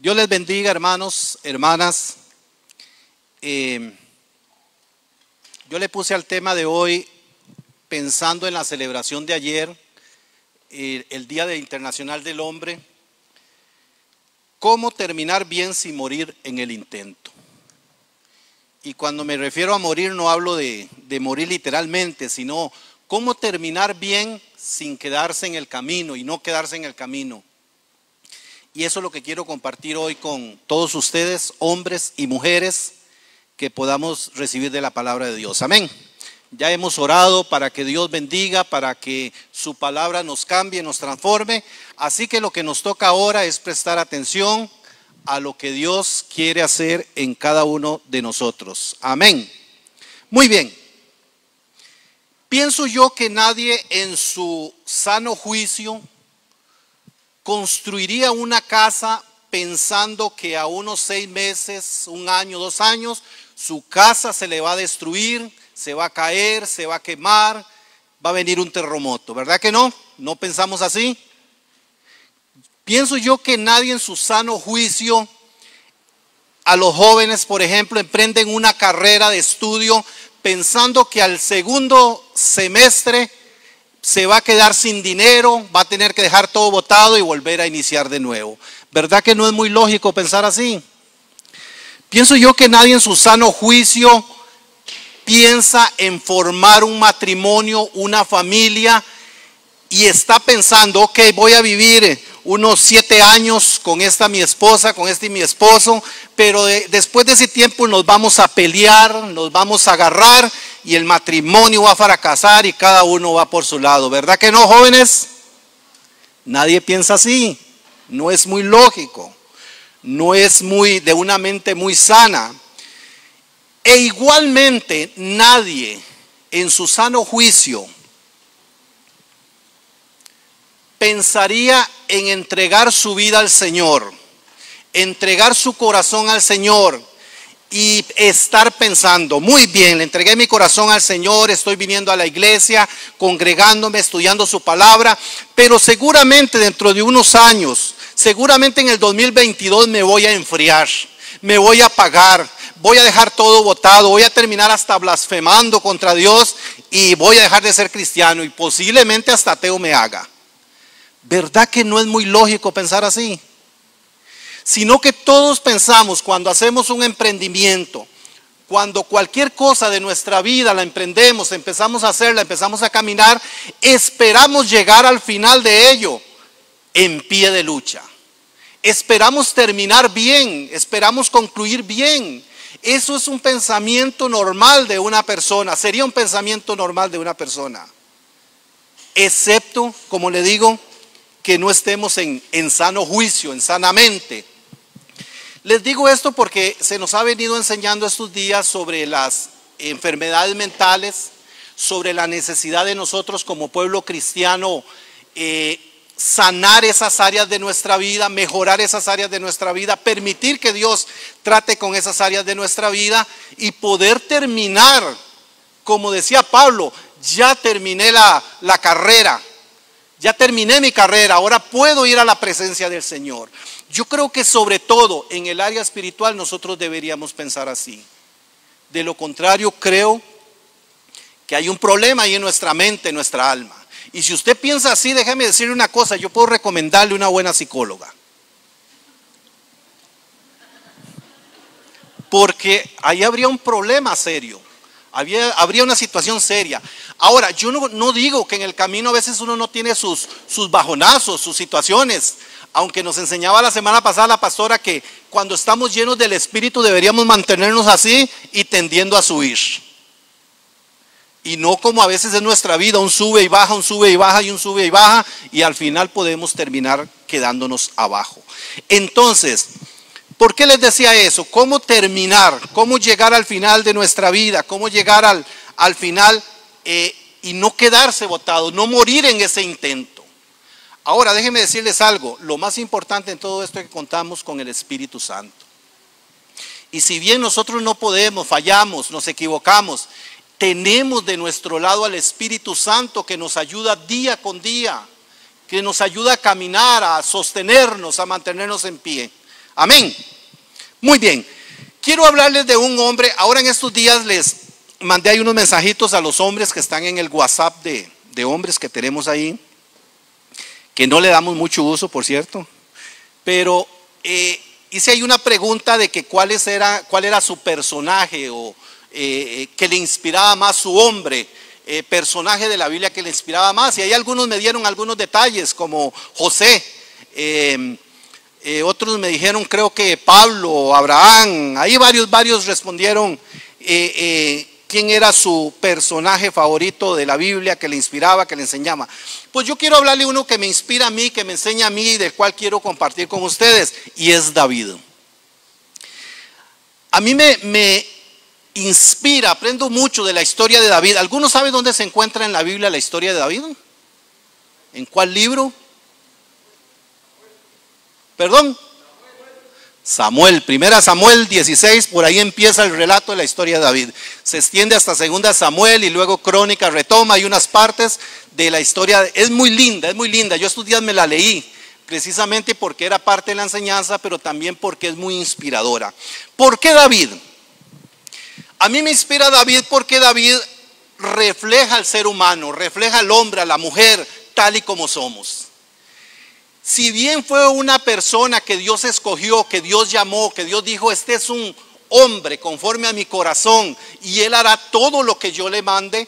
Dios les bendiga, hermanos, hermanas. Yo le puse al tema de hoy, pensando en la celebración de ayer, el Día Internacional del Hombre, cómo terminar bien sin morir en el intento. Y cuando me refiero a morir no hablo de morir literalmente, sino cómo terminar bien sin quedarse en el camino y no quedarse en el camino. Y eso es lo que quiero compartir hoy con todos ustedes, hombres y mujeres, que podamos recibir de la palabra de Dios. Amén. Ya hemos orado para que Dios bendiga, para que su palabra nos cambie, nos transforme. Así que lo que nos toca ahora es prestar atención a lo que Dios quiere hacer en cada uno de nosotros. Amén. Muy bien. Pienso yo que nadie en su sano juicio construiría una casa pensando que a unos 6 meses, 1 año, 2 años, su casa se le va a destruir, se va a caer, se va a quemar, va a venir un terremoto. ¿Verdad que no? ¿No pensamos así? Pienso yo que nadie en su sano juicio, a los jóvenes, por ejemplo, emprenden una carrera de estudio pensando que al segundo semestre se va a quedar sin dinero, va a tener que dejar todo botado y volver a iniciar de nuevo. ¿Verdad que no es muy lógico pensar así? Pienso yo que nadie en su sano juicio piensa en formar un matrimonio, una familia, y está pensando, ok, voy a vivir unos 7 años con esta mi esposa, con este mi esposo, pero después de ese tiempo nos vamos a pelear, nos vamos a agarrar y el matrimonio va a fracasar y cada uno va por su lado. ¿Verdad que no, jóvenes? Nadie piensa así, no es muy lógico, no es muy de una mente muy sana. E igualmente nadie en su sano juicio pensaría en entregar su vida al Señor, entregar su corazón al Señor y estar pensando, muy bien, le entregué mi corazón al Señor, estoy viniendo a la iglesia, congregándome, estudiando su palabra, pero seguramente dentro de unos años, seguramente en el 2022 me voy a enfriar, me voy a apagar, voy a dejar todo botado, voy a terminar hasta blasfemando contra Dios y voy a dejar de ser cristiano y posiblemente hasta ateo me haga. ¿Verdad que no es muy lógico pensar así? Sino que todos pensamos cuando hacemos un emprendimiento, cuando cualquier cosa de nuestra vida la emprendemos, empezamos a hacerla, empezamos a caminar, esperamos llegar al final de ello en pie de lucha. Esperamos terminar bien, esperamos concluir bien. Eso es un pensamiento normal de una persona, sería un pensamiento normal de una persona. Excepto, como le digo, que no estemos en sano juicio, en sana mente. Les digo esto porque se nos ha venido enseñando estos días sobre las enfermedades mentales, sobre la necesidad de nosotros como pueblo cristiano sanar esas áreas de nuestra vida, mejorar esas áreas de nuestra vida, permitir que Dios trate con esas áreas de nuestra vida y poder terminar, como decía Pablo, ya terminé la carrera. Ya terminé mi carrera, ahora puedo ir a la presencia del Señor. Yo creo que sobre todo en el área espiritual nosotros deberíamos pensar así. De lo contrario, creo que hay un problema ahí en nuestra mente, en nuestra alma. Y si usted piensa así, déjeme decirle una cosa, yo puedo recomendarle una buena psicóloga. Porque ahí habría un problema serio. Habría una situación seria. Ahora, yo no digo que en el camino a veces uno no tiene sus bajonazos, sus situaciones, aunque nos enseñaba la semana pasada la pastora que cuando estamos llenos del Espíritu deberíamos mantenernos así y tendiendo a subir. Y no como a veces en nuestra vida, un sube y baja, un sube y baja y un sube y baja, y al final podemos terminar quedándonos abajo. Entonces, ¿por qué les decía eso? ¿Cómo terminar? ¿Cómo llegar al final de nuestra vida? ¿Cómo llegar al final y no quedarse botado, no morir en ese intento? Ahora, déjenme decirles algo. Lo más importante en todo esto es que contamos con el Espíritu Santo. Y si bien nosotros no podemos, fallamos, nos equivocamos, tenemos de nuestro lado al Espíritu Santo que nos ayuda día con día, que nos ayuda a caminar, a sostenernos, a mantenernos en pie. Amén. Muy bien. Quiero hablarles de un hombre. Ahora en estos días les mandé ahí unos mensajitos a los hombres que están en el WhatsApp de hombres que tenemos ahí, que no le damos mucho uso, por cierto. Pero hice ahí una pregunta de que cuál era su personaje o que le inspiraba más su hombre, personaje de la Biblia que le inspiraba más. Y ahí algunos me dieron algunos detalles como José, otros me dijeron creo que Pablo, Abraham, ahí varios respondieron quién era su personaje favorito de la Biblia que le inspiraba, que le enseñaba. Pues yo quiero hablarle uno que me inspira a mí, que me enseña a mí, del cual quiero compartir con ustedes, y es David. A mí me inspira, aprendo mucho de la historia de David. ¿Algunos saben dónde se encuentra en la Biblia la historia de David? ¿En cuál libro? ¿Perdón? Samuel, 1 Samuel 16, por ahí empieza el relato de la historia de David. Se extiende hasta 2 Samuel y luego Crónicas retoma, hay unas partes de la historia. Es muy linda, es muy linda. Yo estos días me la leí, precisamente porque era parte de la enseñanza, pero también porque es muy inspiradora. ¿Por qué David? A mí me inspira David porque David refleja al ser humano, refleja al hombre, a la mujer, tal y como somos. Si bien fue una persona que Dios escogió, que Dios llamó, que Dios dijo, este es un hombre conforme a mi corazón y él hará todo lo que yo le mande,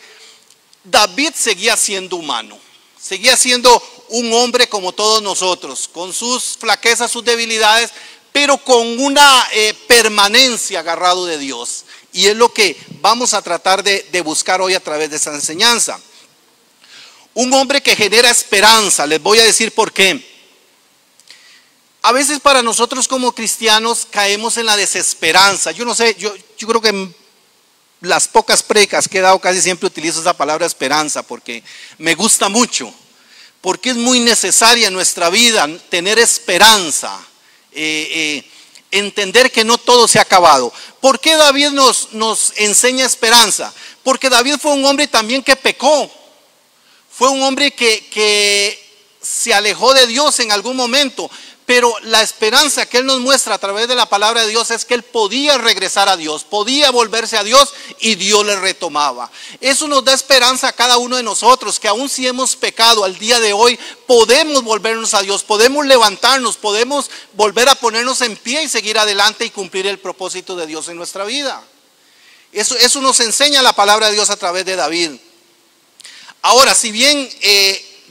David seguía siendo humano, seguía siendo un hombre como todos nosotros, con sus flaquezas, sus debilidades, pero con una permanencia agarrado de Dios. Y es lo que vamos a tratar de buscar hoy a través de esta enseñanza. Un hombre que genera esperanza, les voy a decir por qué. A veces para nosotros como cristianos caemos en la desesperanza. Yo no sé, yo creo que en las pocas predicas que he dado casi siempre utilizo esa palabra esperanza porque me gusta mucho, porque es muy necesaria en nuestra vida tener esperanza, entender que no todo se ha acabado. ¿Por qué David nos enseña esperanza? Porque David fue un hombre también que pecó, fue un hombre que se alejó de Dios en algún momento. Pero la esperanza que él nos muestra a través de la palabra de Dios es que él podía regresar a Dios, podía volverse a Dios y Dios le retomaba. Eso nos da esperanza a cada uno de nosotros, que aun si hemos pecado al día de hoy, podemos volvernos a Dios, podemos levantarnos, podemos volver a ponernos en pie y seguir adelante y cumplir el propósito de Dios en nuestra vida. Eso nos enseña la palabra de Dios a través de David. Ahora, si bien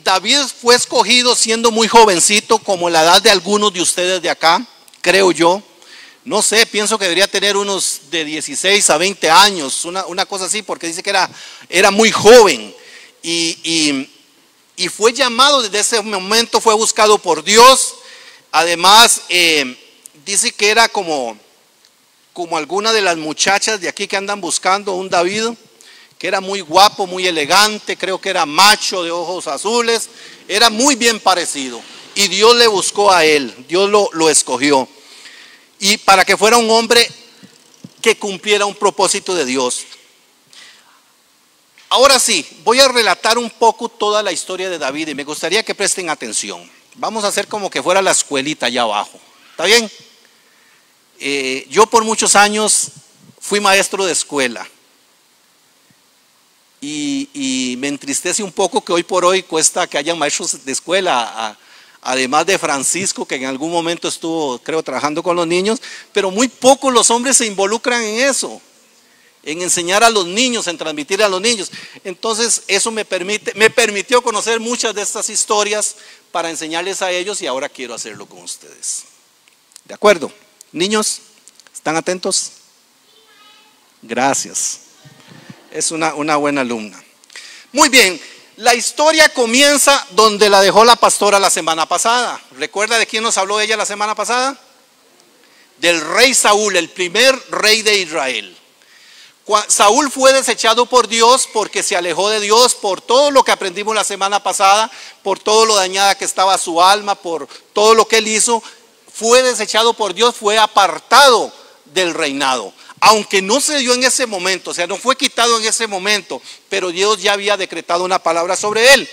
David fue escogido siendo muy jovencito, como la edad de algunos de ustedes de acá, creo yo. No sé, pienso que debería tener unos de 16 a 20 años, una cosa así, porque dice que era muy joven. Y fue llamado desde ese momento, fue buscado por Dios. Además, dice que era como alguna de las muchachas de aquí que andan buscando un David, que era muy guapo, muy elegante, creo que era macho, de ojos azules, era muy bien parecido. Y Dios le buscó a él, Dios lo escogió. Y para que fuera un hombre que cumpliera un propósito de Dios. Ahora sí, voy a relatar un poco toda la historia de David y me gustaría que presten atención. Vamos a hacer como que fuera la escuelita allá abajo. ¿Está bien? Yo por muchos años fui maestro de escuela. Y me entristece un poco que hoy por hoy cuesta que haya maestros de escuela, además de Francisco, que en algún momento estuvo, creo, trabajando con los niños, pero muy pocos los hombres se involucran en eso, en enseñar a los niños, en transmitir a los niños. Entonces eso me permitió conocer muchas de estas historias para enseñarles a ellos y ahora quiero hacerlo con ustedes. ¿De acuerdo? Niños, ¿están atentos? Gracias. Es una buena alumna. Muy bien, la historia comienza donde la dejó la pastora la semana pasada. ¿Recuerda de quién nos habló ella la semana pasada? Del rey Saúl, el primer rey de Israel. Saúl fue desechado por Dios porque se alejó de Dios, por todo lo que aprendimos la semana pasada, por todo lo dañada que estaba su alma, por todo lo que él hizo. Fue desechado por Dios, fue apartado del reinado. Aunque no se dio en ese momento, o sea, no fue quitado en ese momento, pero Dios ya había decretado una palabra sobre él.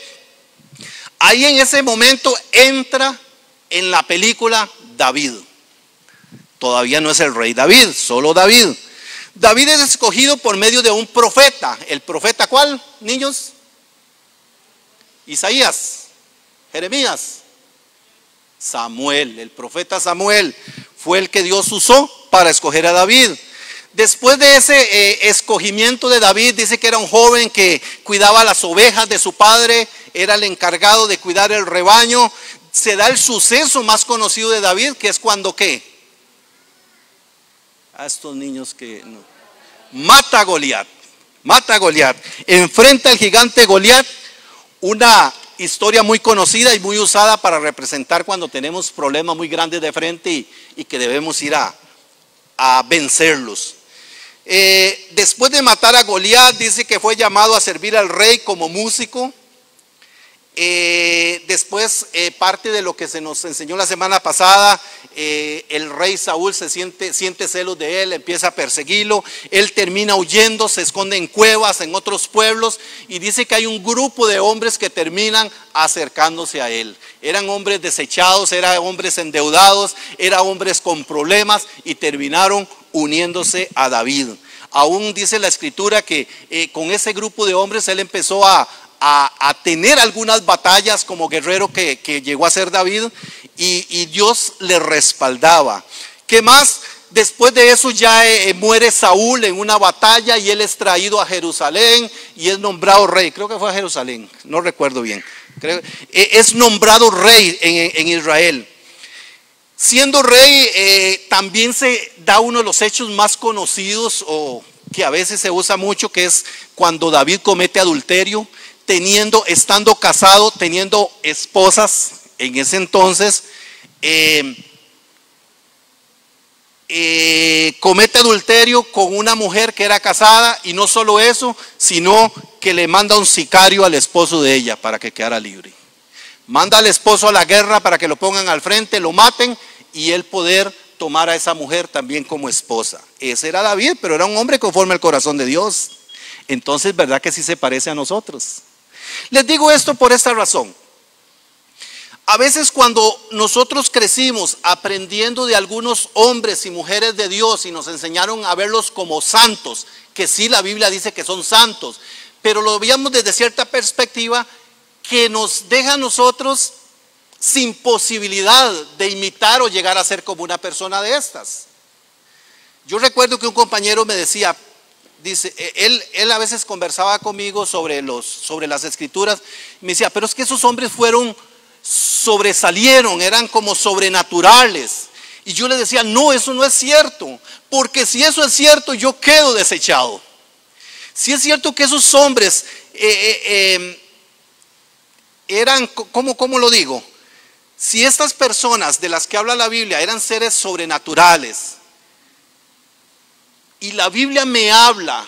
Ahí en ese momento entra en la película David. Todavía no es el rey David, solo David. David es escogido por medio de un profeta. ¿El profeta cuál, niños? Isaías, Jeremías, Samuel. El profeta Samuel fue el que Dios usó para escoger a David. Después de ese escogimiento de David, dice que era un joven que cuidaba las ovejas de su padre, era el encargado de cuidar el rebaño. Se da el suceso más conocido de David, que es cuando ¿qué? A estos niños que no. Mata a Goliat, enfrenta al gigante Goliat, una historia muy conocida y muy usada para representar cuando tenemos problemas muy grandes de frente y que debemos ir a vencerlos. Después de matar a Goliat, dice que fue llamado a servir al rey como músico. Después, parte de lo que se nos enseñó la semana pasada, el rey Saúl siente celos de él, empieza a perseguirlo, él termina huyendo, se esconde en cuevas, en otros pueblos, y dice que hay un grupo de hombres que terminan acercándose a él. Eran hombres desechados, eran hombres endeudados, eran hombres con problemas y terminaron uniéndose a David. Aún dice la escritura que con ese grupo de hombres él empezó a tener algunas batallas como guerrero que llegó a ser David, y Dios le respaldaba. ¿Qué más? Después de eso ya muere Saúl en una batalla y él es traído a Jerusalén y es nombrado rey. Creo que fue a Jerusalén, no recuerdo bien. Es nombrado rey en Israel. Siendo rey, también se da uno de los hechos más conocidos, o que a veces se usa mucho, que es cuando David comete adulterio, estando casado, teniendo esposas en ese entonces. Comete adulterio con una mujer que era casada, y no solo eso, sino que le manda un sicario al esposo de ella para que quedara libre. Manda al esposo a la guerra para que lo pongan al frente, lo maten, y él poder tomar a esa mujer también como esposa. Ese era David, pero era un hombre conforme al corazón de Dios. Entonces, ¿verdad que sí se parece a nosotros? Les digo esto por esta razón. A veces cuando nosotros crecimos aprendiendo de algunos hombres y mujeres de Dios y nos enseñaron a verlos como santos, que sí, la Biblia dice que son santos, pero lo veíamos desde cierta perspectiva que nos deja a nosotros sin posibilidad de imitar o llegar a ser como una persona de estas. Yo recuerdo que un compañero me decía, dice, él a veces conversaba conmigo sobre las escrituras, y me decía, pero es que esos hombres sobresalieron, eran como sobrenaturales. Y yo le decía, no, eso no es cierto, porque si eso es cierto, yo quedo desechado. Si es cierto que esos hombres eran, ¿cómo lo digo? Si estas personas de las que habla la Biblia eran seres sobrenaturales, y la Biblia me habla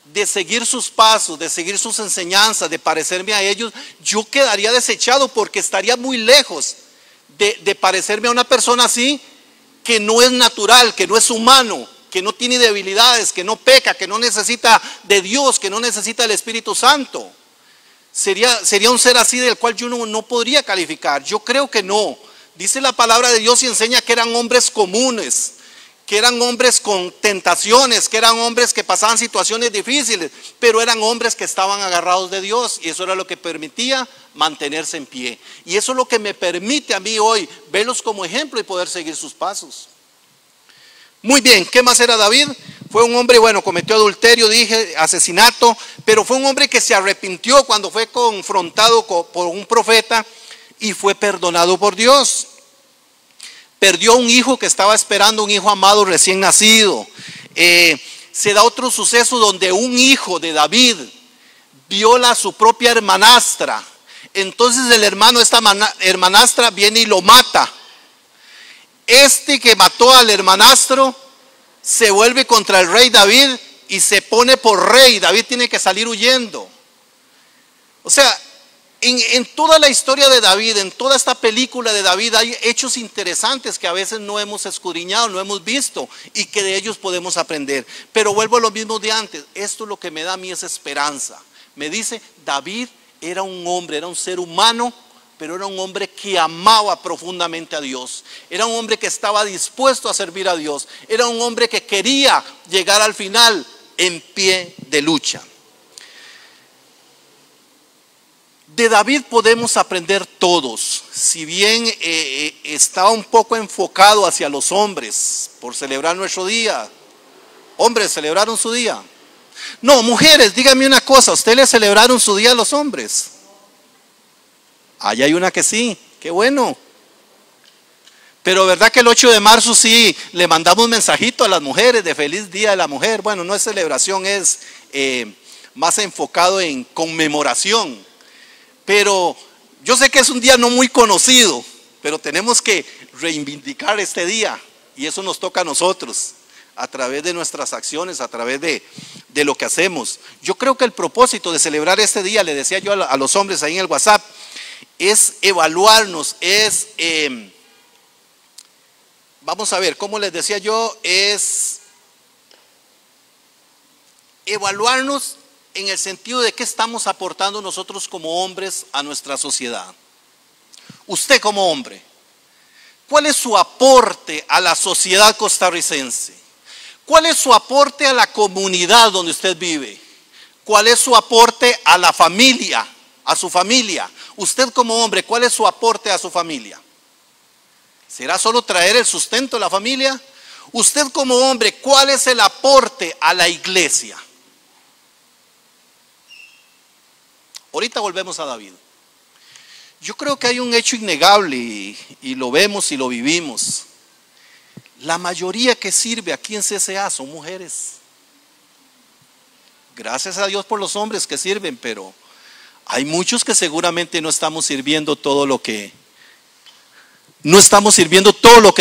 de seguir sus pasos, de seguir sus enseñanzas, de parecerme a ellos, yo quedaría desechado, porque estaría muy lejos de parecerme a una persona así, que no es natural, que no es humano, que no tiene debilidades, que no peca, que no necesita de Dios, que no necesita del Espíritu Santo. Sería un ser así del cual yo no podría calificar. Yo creo que no. Dice la palabra de Dios y enseña que eran hombres comunes, que eran hombres con tentaciones, que eran hombres que pasaban situaciones difíciles, pero eran hombres que estaban agarrados de Dios, y eso era lo que permitía mantenerse en pie. Y eso es lo que me permite a mí hoy verlos como ejemplo y poder seguir sus pasos. Muy bien, ¿qué más era David? Fue un hombre, bueno, cometió adulterio, dije, asesinato, pero fue un hombre que se arrepintió cuando fue confrontado por un profeta y fue perdonado por Dios. Perdió un hijo que estaba esperando, un hijo amado recién nacido. Se da otro suceso donde un hijo de David viola a su propia hermanastra. Entonces el hermano, esta hermanastra, viene y lo mata. Este que mató al hermanastro se vuelve contra el rey David y se pone por rey. David tiene que salir huyendo. O sea, en toda la historia de David, en toda esta película de David, hay hechos interesantes que a veces no hemos escudriñado, no hemos visto, y que de ellos podemos aprender. Pero vuelvo a lo mismo de antes. Esto es lo que me da a mí esa esperanza. Me dice, David era un hombre, era un ser humano pero era un hombre que amaba profundamente a Dios. Era un hombre que estaba dispuesto a servir a Dios. Era un hombre que quería llegar al final en pie de lucha. De David podemos aprender todos, si bien estaba un poco enfocado hacia los hombres por celebrar nuestro día. Hombres, ¿celebraron su día? No, mujeres, díganme una cosa, ¿ustedes le celebraron su día a los hombres? Allá hay una que sí, qué bueno. Pero verdad que el 8 de marzo sí le mandamos un mensajito a las mujeres de feliz día de la mujer. Bueno, no es celebración, es más enfocado en conmemoración. Pero yo sé que es un día no muy conocido, pero tenemos que reivindicar este día y eso nos toca a nosotros a través de nuestras acciones, a través de lo que hacemos. Yo creo que el propósito de celebrar este día, le decía yo a los hombres ahí en el WhatsApp, es evaluarnos, vamos a ver, ¿cómo les decía yo? Es evaluarnos en el sentido de qué estamos aportando nosotros como hombres a nuestra sociedad. Usted como hombre, ¿cuál es su aporte a la sociedad costarricense? ¿Cuál es su aporte a la comunidad donde usted vive? ¿Cuál es su aporte a la familia, a su familia? Usted como hombre, ¿cuál es su aporte a su familia? ¿Será solo traer el sustento a la familia? Usted como hombre, ¿cuál es el aporte a la iglesia? Ahorita volvemos a David. Yo creo que hay un hecho innegable y lo vemos y lo vivimos. La mayoría que sirve aquí en CCA son mujeres. Gracias a Dios por los hombres que sirven, pero hay muchos que seguramente no estamos sirviendo todo lo que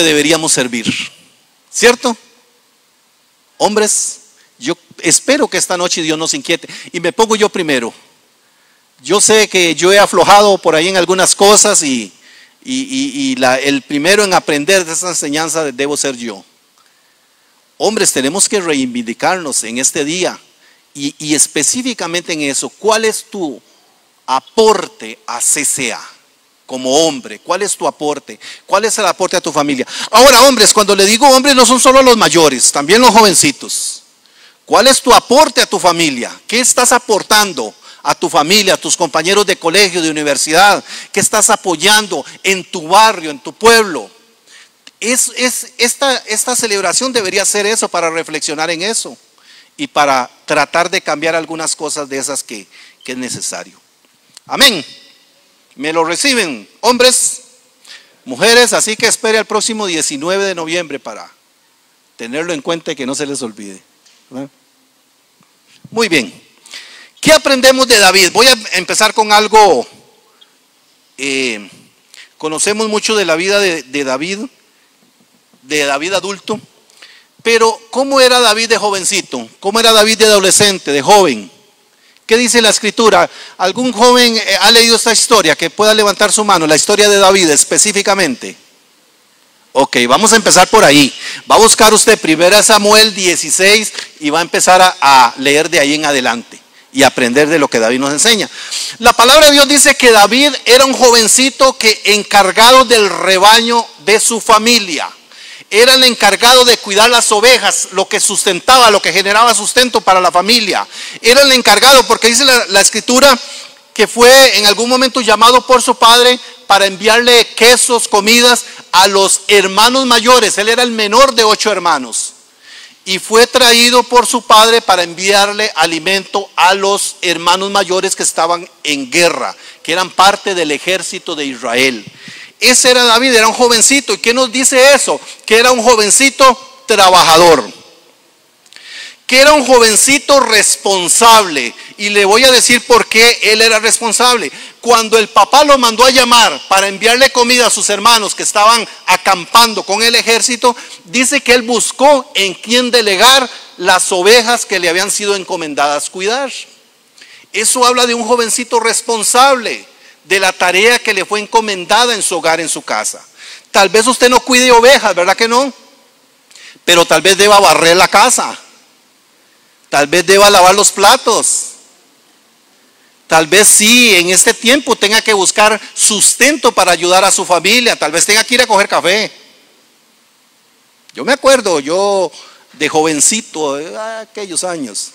deberíamos servir. ¿Cierto? Hombres, yo espero que esta noche Dios nos inquiete. Y me pongo yo primero. Yo sé que yo he aflojado por ahí en algunas cosas y el primero en aprender de esa enseñanza debo ser yo. Hombres, tenemos que reivindicarnos en este día y específicamente en eso. ¿Cuál es tu aporte a CCA como hombre? ¿Cuál es tu aporte? ¿Cuál es el aporte a tu familia? Ahora, hombres, cuando le digo hombres no son solo los mayores, también los jovencitos. ¿Cuál es tu aporte a tu familia? ¿Qué estás aportando a tu familia, a tus compañeros de colegio, de universidad? ¿Qué estás apoyando en tu barrio, en tu pueblo? Esta celebración debería ser eso, para reflexionar en eso y para tratar de cambiar algunas cosas de esas que es necesario. Amén. ¿Me lo reciben, hombres, mujeres? Así que espere al próximo 19 de noviembre para tenerlo en cuenta y que no se les olvide. Muy bien. ¿Qué aprendemos de David? Voy a empezar con algo. Conocemos mucho de la vida de David adulto, pero ¿cómo era David de jovencito? ¿Cómo era David de adolescente, de joven? ¿Qué dice la escritura? ¿Algún joven ha leído esta historia que pueda levantar su mano? La historia de David específicamente. Ok, vamos a empezar por ahí. Va a buscar usted 1 Samuel 16 y va a empezar a leer de ahí en adelante y aprender de lo que David nos enseña. La palabra de Dios dice que David era un jovencito que encargado del rebaño de su familia. Era el encargado de cuidar las ovejas, lo que sustentaba, lo que generaba sustento para la familia. Era el encargado, porque dice la escritura que fue en algún momento llamado por su padre para enviarle quesos, comidas a los hermanos mayores. Él era el menor de 8 hermanos. Y fue traído por su padre para enviarle alimento a los hermanos mayores que estaban en guerra, que eran parte del ejército de Israel. Ese era David, era un jovencito. ¿Y qué nos dice eso? Que era un jovencito trabajador, que era un jovencito responsable. Y le voy a decir por qué él era responsable. Cuando el papá lo mandó a llamar para enviarle comida a sus hermanos que estaban acampando con el ejército, dice que él buscó en quién delegar las ovejas que le habían sido encomendadas cuidar. Eso habla de un jovencito responsable de la tarea que le fue encomendada en su hogar, en su casa. Tal vez usted no cuide ovejas, ¿verdad que no? Pero tal vez deba barrer la casa, tal vez deba lavar los platos, Tal vez sí, en este tiempo tenga que buscar sustento para ayudar a su familia. Tal vez tenga que ir a coger café. Yo me acuerdo, yo de jovencito, aquellos años,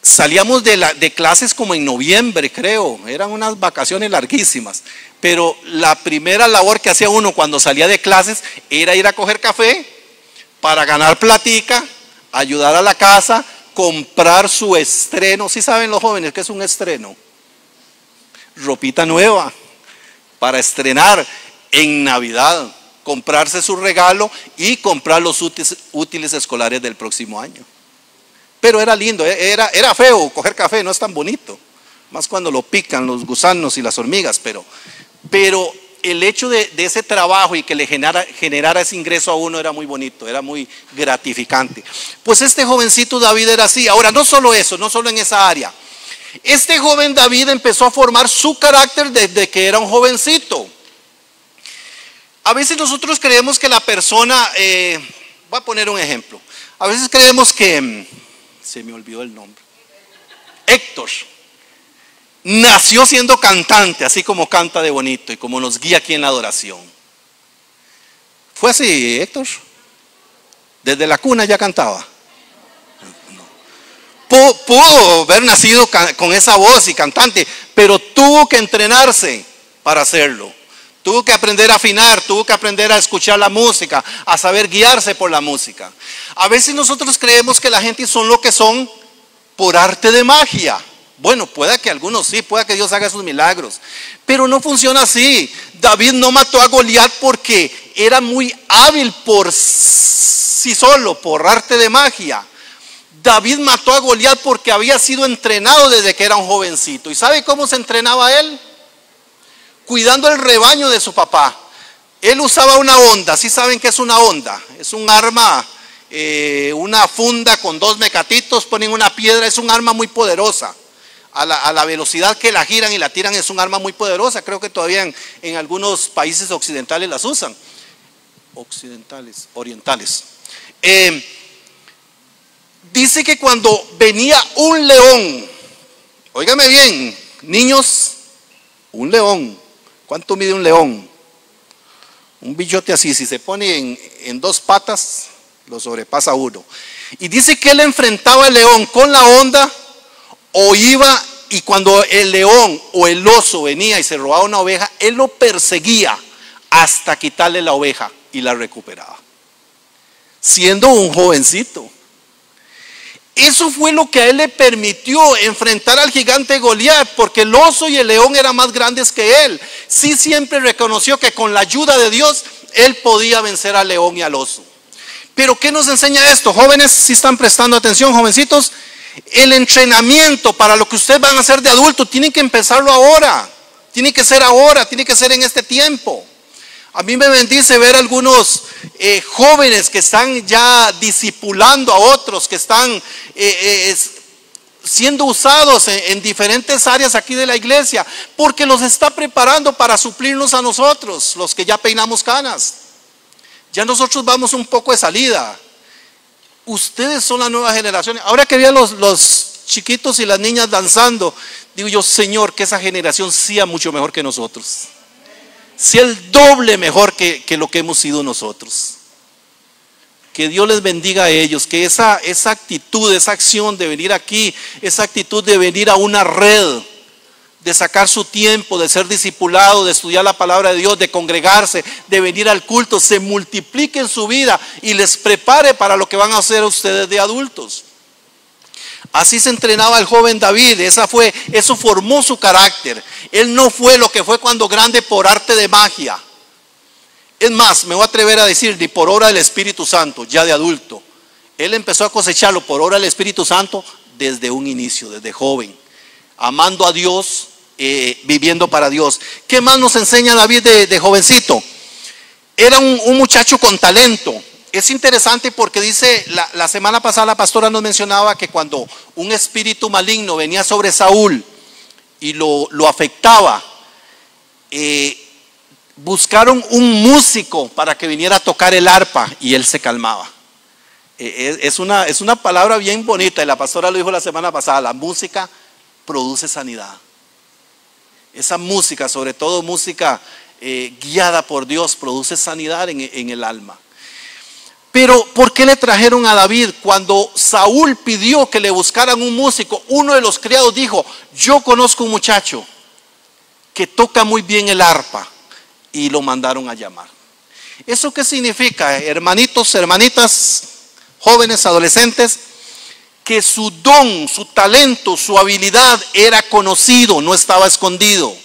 salíamos de clases como en noviembre, creo. Eran unas vacaciones larguísimas. Pero la primera labor que hacía uno cuando salía de clases era ir a coger café para ganar platica, ayudar a la casa, comprar su estreno. ¿Sí saben los jóvenes qué es un estreno? Ropita nueva para estrenar en Navidad, comprarse su regalo y comprar los útiles escolares del próximo año. Pero era lindo, era feo coger café, no es tan bonito, más cuando lo pican los gusanos y las hormigas, pero el hecho de ese trabajo y que le generara ese ingreso a uno era muy bonito, era muy gratificante. Pues este jovencito David era así. Ahora, no solo eso, no solo en esa área. Este joven David empezó a formar su carácter desde que era un jovencito. A veces nosotros creemos que la persona, voy a poner un ejemplo. A veces creemos que, se me olvidó el nombre, Héctor nació siendo cantante, así como canta de bonito y como nos guía aquí en la adoración. ¿Fue así, Héctor? ¿Desde la cuna ya cantaba? No. Pudo haber nacido con esa voz y cantante, pero tuvo que entrenarse para hacerlo. Tuvo que aprender a afinar, tuvo que aprender a escuchar la música, a saber guiarse por la música. A veces nosotros creemos que la gente son lo que son por arte de magia. Bueno, pueda que algunos sí, pueda que Dios haga sus milagros, pero no funciona así. David no mató a Goliat porque era muy hábil por sí solo, por arte de magia. David mató a Goliat porque había sido entrenado desde que era un jovencito. ¿Y sabe cómo se entrenaba él? Cuidando el rebaño de su papá. Él usaba una honda. ¿Sí saben qué es una honda? Es un arma, una funda con dos mecatitos, ponen una piedra, es un arma muy poderosa. A la velocidad que la giran y la tiran es un arma muy poderosa. Creo que todavía en algunos países occidentales las usan. Orientales. Dice que cuando venía un león, óigame bien, niños, un león. ¿Cuánto mide un león? Un bichote así, si se pone en dos patas, lo sobrepasa uno. Y dice que él enfrentaba al león con la honda, o iba, y cuando el león o el oso venía y se robaba una oveja, él lo perseguía hasta quitarle la oveja y la recuperaba, siendo un jovencito. Eso fue lo que a él le permitió enfrentar al gigante Goliat, porque el oso y el león eran más grandes que él. Sí, siempre reconoció que con la ayuda de Dios él podía vencer al león y al oso. Pero ¿qué nos enseña esto? Jóvenes, si están prestando atención, jovencitos, el entrenamiento para lo que ustedes van a hacer de adulto tienen que empezarlo ahora, tiene que ser ahora, tiene que ser en este tiempo. A mí me bendice ver algunos jóvenes que están ya discipulando a otros, que están siendo usados en diferentes áreas aquí de la iglesia, porque los está preparando para suplirnos a nosotros, los que ya peinamos canas. Ya nosotros vamos un poco de salida. Ustedes son la nueva generación. Ahora que vean los chiquitos y las niñas danzando, digo yo, Señor, que esa generación sea mucho mejor que nosotros, sea el doble mejor que lo que hemos sido nosotros. Que Dios les bendiga a ellos, que esa actitud, esa acción de venir aquí, esa actitud de venir a una red, de sacar su tiempo, de ser discipulado, de estudiar la palabra de Dios, de congregarse, de venir al culto, se multiplique en su vida y les prepare para lo que van a hacer ustedes de adultos. Así se entrenaba el joven David. Eso formó su carácter. Él no fue lo que fue cuando grande por arte de magia. Es más, me voy a atrever a decir, ni por obra del Espíritu Santo, ya de adulto. Él empezó a cosecharlo por obra del Espíritu Santo desde un inicio, desde joven, amando a Dios, viviendo para Dios. ¿Qué más nos enseña David de jovencito? Era un muchacho con talento. Es interesante porque dice, la semana pasada la pastora nos mencionaba que cuando un espíritu maligno venía sobre Saúl y lo afectaba, buscaron un músico para que viniera a tocar el arpa y él se calmaba. Es una palabra bien bonita y la pastora lo dijo la semana pasada, la música produce sanidad. Esa música, sobre todo música guiada por Dios, produce sanidad en el alma. Pero ¿por qué le trajeron a David? Cuando Saúl pidió que le buscaran un músico, uno de los criados dijo: yo conozco un muchacho que toca muy bien el arpa, y lo mandaron a llamar. ¿Eso qué significa, hermanitos, hermanitas, jóvenes, adolescentes? Que su don, su talento, su habilidad era conocido, no estaba escondido.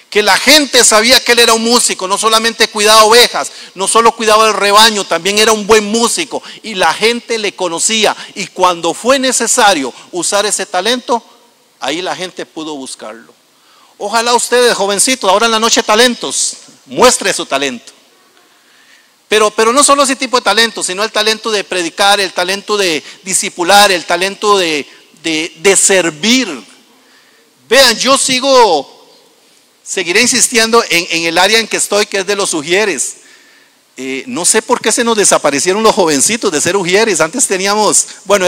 Que la gente sabía que él era un músico, no solamente cuidaba ovejas, no solo cuidaba el rebaño, también era un buen músico, y la gente le conocía, y cuando fue necesario usar ese talento, ahí la gente pudo buscarlo. Ojalá ustedes, jovencitos, ahora en la noche talentos, muestre su talento. Pero no solo ese tipo de talento, sino el talento de predicar, el talento de discipular, el talento de servir. Vean, yo seguiré insistiendo en el área en que estoy, que es de los ujieres. No sé por qué se nos desaparecieron los jovencitos de ser ujieres. Antes teníamos, bueno,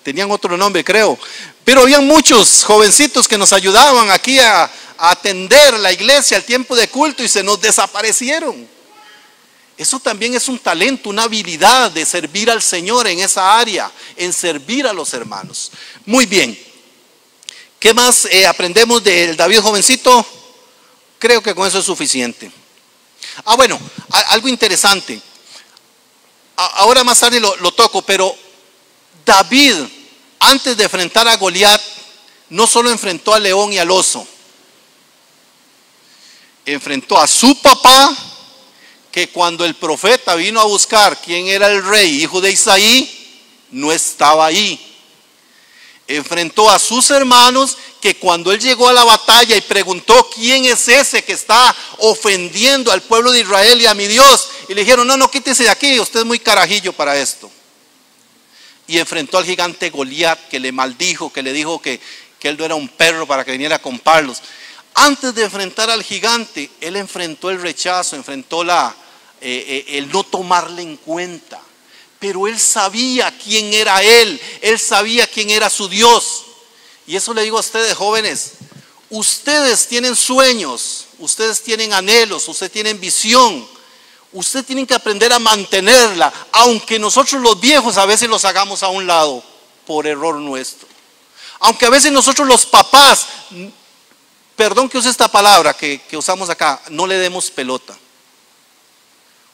tenían otro nombre, creo. Pero habían muchos jovencitos que nos ayudaban aquí a atender la iglesia, al tiempo de culto, y se nos desaparecieron. Eso también es un talento, una habilidad de servir al Señor en esa área, en servir a los hermanos. Muy bien. ¿Qué más aprendemos del David jovencito? Creo que con eso es suficiente. Bueno, algo interesante. Ahora más tarde lo toco, pero David, antes de enfrentar a Goliat, no solo enfrentó al león y al oso, enfrentó a su papá, que cuando el profeta vino a buscar quién era el rey, hijo de Isaí, no estaba ahí. Enfrentó a sus hermanos, que cuando él llegó a la batalla y preguntó quién es ese que está ofendiendo al pueblo de Israel y a mi Dios, y le dijeron: no, quítese de aquí, usted es muy carajillo para esto. Y enfrentó al gigante Goliat, que le maldijo, que le dijo que él no era un perro para que viniera a comparlos. Antes de enfrentar al gigante, él enfrentó el rechazo, enfrentó el no tomarle en cuenta. Pero él sabía quién era él sabía quién era su Dios. Y eso le digo a ustedes, jóvenes: ustedes tienen sueños, ustedes tienen anhelos, ustedes tienen visión. Ustedes tienen que aprender a mantenerla, aunque nosotros los viejos a veces los hagamos a un lado por error nuestro. Aunque a veces nosotros los papás, perdón que use esta palabra que usamos acá, no le demos pelota.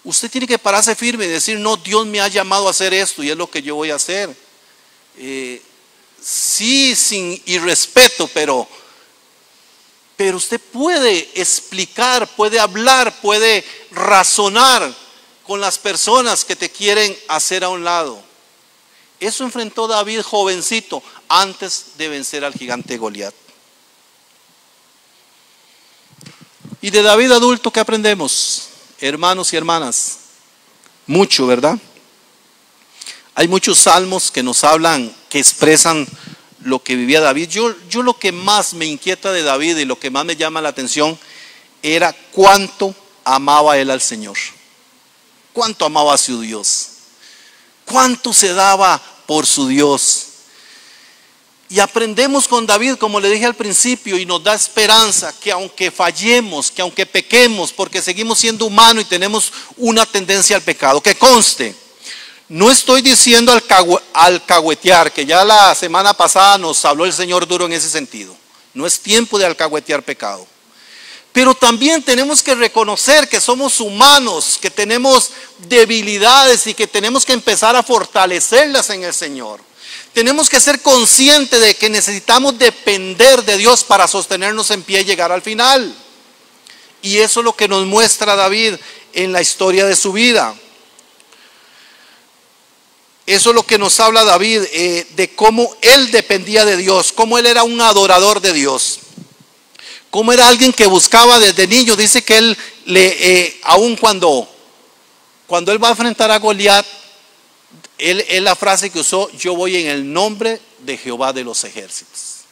Usted tiene que pararse firme y decir: no, Dios me ha llamado a hacer esto y es lo que yo voy a hacer. Sí, sin irrespeto, pero usted puede explicar, puede hablar, puede razonar con las personas que te quieren hacer a un lado. Eso enfrentó David jovencito antes de vencer al gigante Goliat. Y de David adulto, ¿qué aprendemos, hermanos y hermanas? Mucho, ¿verdad? Hay muchos salmos que nos hablan, que expresan lo que vivía David. Yo lo que más me inquieta de David y lo que más me llama la atención era cuánto amaba él al Señor, cuánto amaba a su Dios, cuánto se daba por su Dios. Y aprendemos con David, como le dije al principio, y nos da esperanza que aunque fallemos, que aunque pequemos, porque seguimos siendo humanos y tenemos una tendencia al pecado, que conste, no estoy diciendo alcahuetear, que ya la semana pasada nos habló el Señor duro en ese sentido. No es tiempo de alcahuetear pecado. Pero también tenemos que reconocer que somos humanos, que tenemos debilidades y que tenemos que empezar a fortalecerlas en el Señor. Tenemos que ser conscientes de que necesitamos depender de Dios para sostenernos en pie y llegar al final. Y eso es lo que nos muestra David en la historia de su vida. Eso es lo que nos habla David, de cómo él dependía de Dios, cómo él era un adorador de Dios, cómo era alguien que buscaba desde niño. Dice que él, aun cuando él va a enfrentar a Goliat, él la frase que usó: yo voy en el nombre de Jehová de los ejércitos.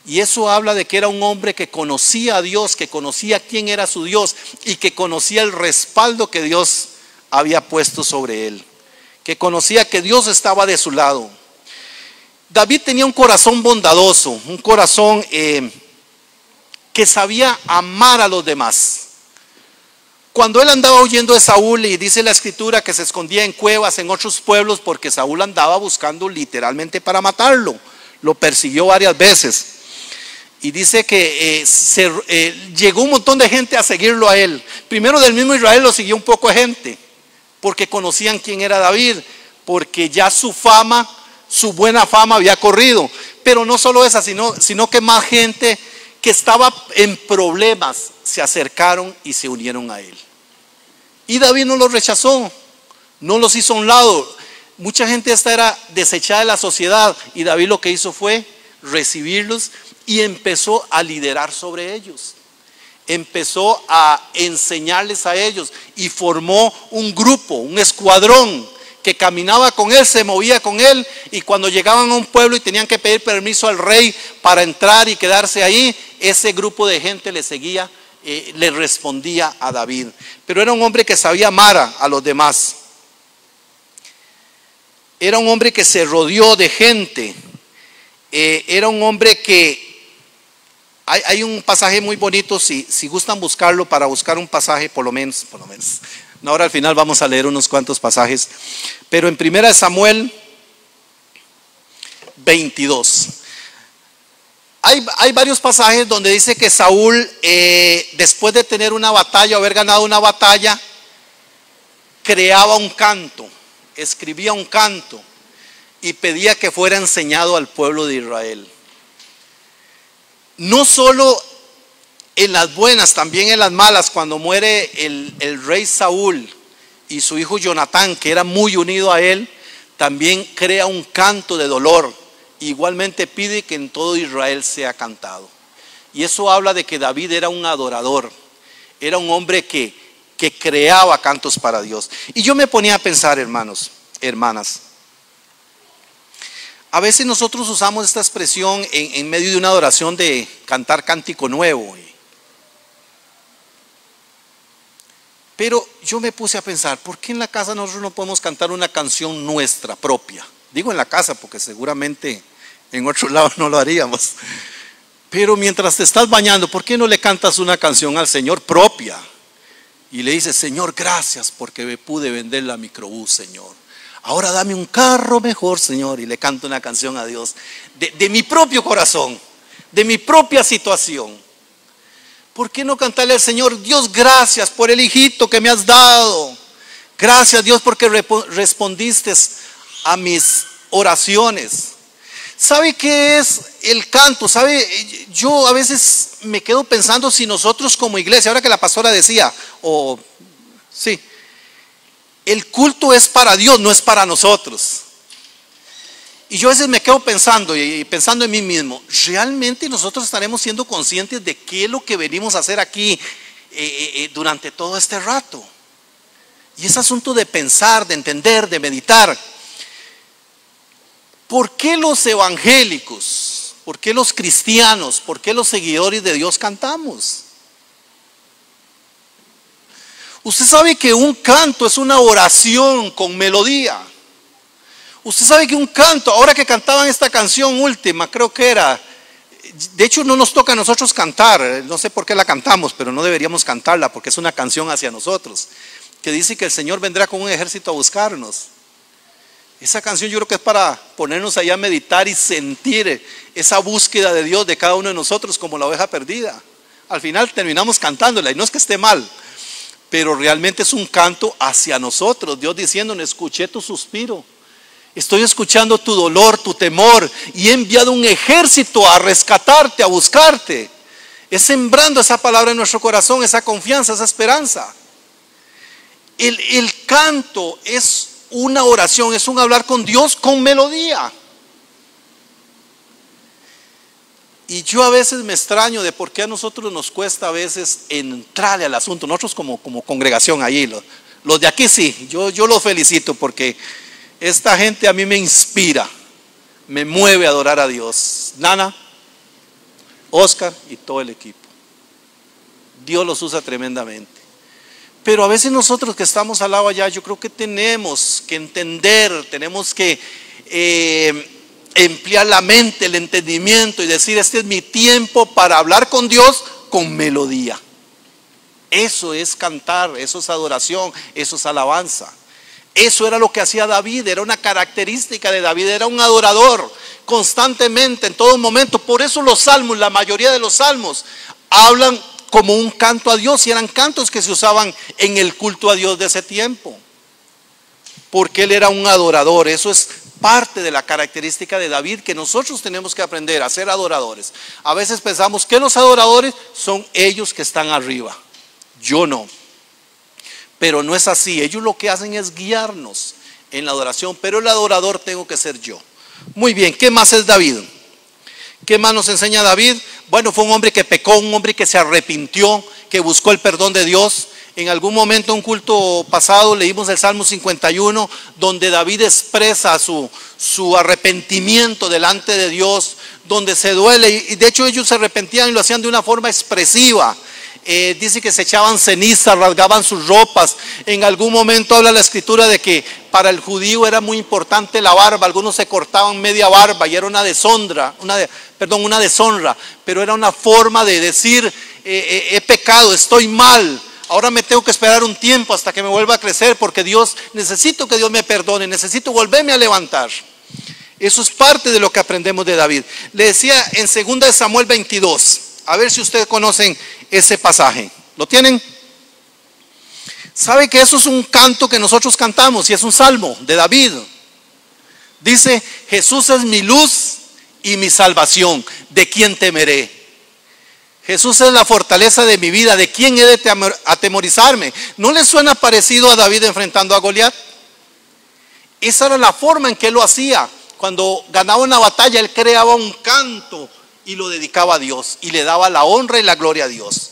Y eso habla de que era un hombre que conocía a Dios, que conocía quién era su Dios y que conocía el respaldo que Dios había puesto sobre él. que conocía que Dios estaba de su lado. David tenía un corazón bondadoso, un corazón que sabía amar a los demás. Cuando él andaba huyendo de Saúl, y dice la escritura que se escondía en cuevas en otros pueblos porque Saúl andaba buscando literalmente para matarlo, lo persiguió varias veces. Y dice que llegó un montón de gente a seguirlo a él. Primero del mismo Israel lo siguió un poco de gente, porque conocían quién era David, porque ya su fama, su buena fama había corrido. Pero no solo esa, sino que más gente que estaba en problemas se acercaron y se unieron a él. Y David no los rechazó, no los hizo a un lado. Mucha gente esta era desechada de la sociedad, y David lo que hizo fue recibirlos y empezó a liderar sobre ellos. Empezó a enseñarles a ellos y formó un grupo, un escuadrón que caminaba con él, se movía con él, y cuando llegaban a un pueblo y tenían que pedir permiso al rey para entrar y quedarse ahí, ese grupo de gente le seguía, le respondía a David. Pero era un hombre que sabía amar a los demás. Era un hombre que se rodeó de gente. Era un hombre que hay un pasaje muy bonito, si gustan buscarlo, para buscar un pasaje por lo menos. No, ahora al final vamos a leer unos cuantos pasajes, pero en 1 Samuel 22 hay varios pasajes donde dice que Saúl, después de tener una batalla, haber ganado una batalla, creaba un canto, escribía un canto y pedía que fuera enseñado al pueblo de Israel. No solo en las buenas, también en las malas. Cuando muere el rey Saúl y su hijo Jonatán, que era muy unido a él, también crea un canto de dolor. Igualmente pide que en todo Israel sea cantado. Y eso habla de que David era un adorador, era un hombre que creaba cantos para Dios. Y yo me ponía a pensar, hermanos, hermanas, a veces nosotros usamos esta expresión en medio de una adoración de cantar cántico nuevo. Pero yo me puse a pensar, ¿por qué en la casa nosotros no podemos cantar una canción nuestra propia? Digo en la casa porque seguramente en otro lado no lo haríamos. Pero mientras te estás bañando, ¿por qué no le cantas una canción al Señor propia? Y le dices: Señor, gracias porque me pude vender la microbús, Señor. Ahora dame un carro mejor, Señor. Y le canto una canción a Dios de mi propio corazón, de mi propia situación. ¿Por qué no cantarle al Señor: Dios, gracias por el hijito que me has dado? Gracias, Dios, porque respondiste a mis oraciones. ¿Sabe qué es el canto? ¿Sabe? Yo a veces me quedo pensando si nosotros como iglesia, ahora que la pastora decía, sí, el culto es para Dios, no es para nosotros. Y yo a veces me quedo pensando y pensando en mí mismo, ¿realmente nosotros estaremos siendo conscientes de qué es lo que venimos a hacer aquí durante todo este rato? Y es asunto de pensar, de entender, de meditar. ¿Por qué los evangélicos, por qué los cristianos, por qué los seguidores de Dios cantamos? Usted sabe que un canto es una oración con melodía. Usted sabe que un canto, ahora que cantaban esta canción última, creo que era, de hecho no nos toca a nosotros cantar, no sé por qué la cantamos, pero no deberíamos cantarla porque es una canción hacia nosotros, que dice que el Señor vendrá con un ejército a buscarnos. Esa canción yo creo que es para ponernos allá a meditar y sentir esa búsqueda de Dios de cada uno de nosotros como la oveja perdida. Al final terminamos cantándola y no es que esté mal, pero realmente es un canto hacia nosotros. Dios diciéndonos: escuché tu suspiro, estoy escuchando tu dolor, tu temor, y he enviado un ejército a rescatarte, a buscarte. Es sembrando esa palabra en nuestro corazón, esa confianza, esa esperanza. El canto es una oración, es un hablar con Dios con melodía. Y yo a veces me extraño de por qué a nosotros nos cuesta a veces entrarle al asunto. Nosotros como congregación ahí, los de aquí sí, yo los felicito porque esta gente a mí me inspira, me mueve a adorar a Dios. Nana, Oscar y todo el equipo. Dios los usa tremendamente. Pero a veces nosotros que estamos al lado allá, yo creo que tenemos que entender, tenemos que emplear la mente, el entendimiento y decir, este es mi tiempo para hablar con Dios con melodía. Eso es cantar, eso es adoración, eso es alabanza. Eso era lo que hacía David, era una característica de David, era un adorador constantemente, en todo momento. Por eso los salmos, la mayoría de los salmos, hablan como un canto a Dios, y eran cantos que se usaban en el culto a Dios de ese tiempo. Porque él era un adorador. Eso es parte de la característica de David, que nosotros tenemos que aprender a ser adoradores. A veces pensamos que los adoradores son ellos que están arriba. Yo no. Pero no es así. Ellos lo que hacen es guiarnos en la adoración, pero el adorador tengo que ser yo. Muy bien, ¿qué más es David? ¿Qué más nos enseña David? Bueno, fue un hombre que pecó, un hombre que se arrepintió, que buscó el perdón de Dios. En algún momento, un culto pasado, leímos el Salmo 51, donde David expresa su arrepentimiento delante de Dios, donde se duele, y de hecho ellos se arrepentían y lo hacían de una forma expresiva. Dice que se echaban ceniza, rasgaban sus ropas. En algún momento habla la escritura de que para el judío era muy importante la barba. Algunos se cortaban media barba y era una deshonra, una deshonra, pero era una forma de decir, he pecado, estoy mal. Ahora me tengo que esperar un tiempo hasta que me vuelva a crecer, porque necesito que Dios me perdone, necesito volverme a levantar. Eso es parte de lo que aprendemos de David. Le decía en 2 Samuel 22, a ver si ustedes conocen ese pasaje. ¿Lo tienen? ¿Sabe que eso es un canto que nosotros cantamos y es un salmo de David? Dice, Jesús es mi luz y mi salvación, ¿de quién temeré? Jesús es la fortaleza de mi vida, ¿de quién he de atemorizarme? ¿No le suena parecido a David enfrentando a Goliat? Esa era la forma en que él lo hacía. Cuando ganaba una batalla, él creaba un canto y lo dedicaba a Dios y le daba la honra y la gloria a Dios.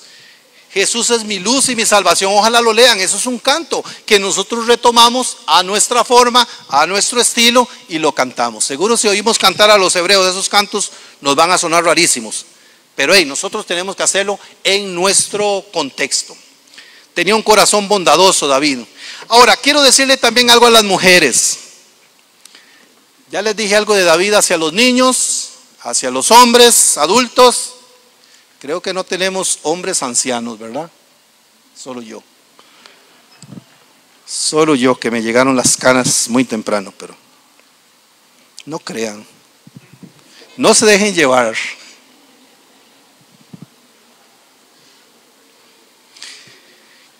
Jesús es mi luz y mi salvación. Ojalá lo lean. Eso es un canto que nosotros retomamos a nuestra forma, a nuestro estilo, y lo cantamos. Seguro si oímos cantar a los hebreos esos cantos nos van a sonar rarísimos, pero nosotros tenemos que hacerlo en nuestro contexto. Tenía un corazón bondadoso David. Ahora quiero decirle también algo a las mujeres. Ya les dije algo de David hacia los niños, hacia los hombres adultos. Creo que no tenemos hombres ancianos, ¿verdad? Solo yo. Solo yo, que me llegaron las canas muy temprano, pero no crean. No se dejen llevar.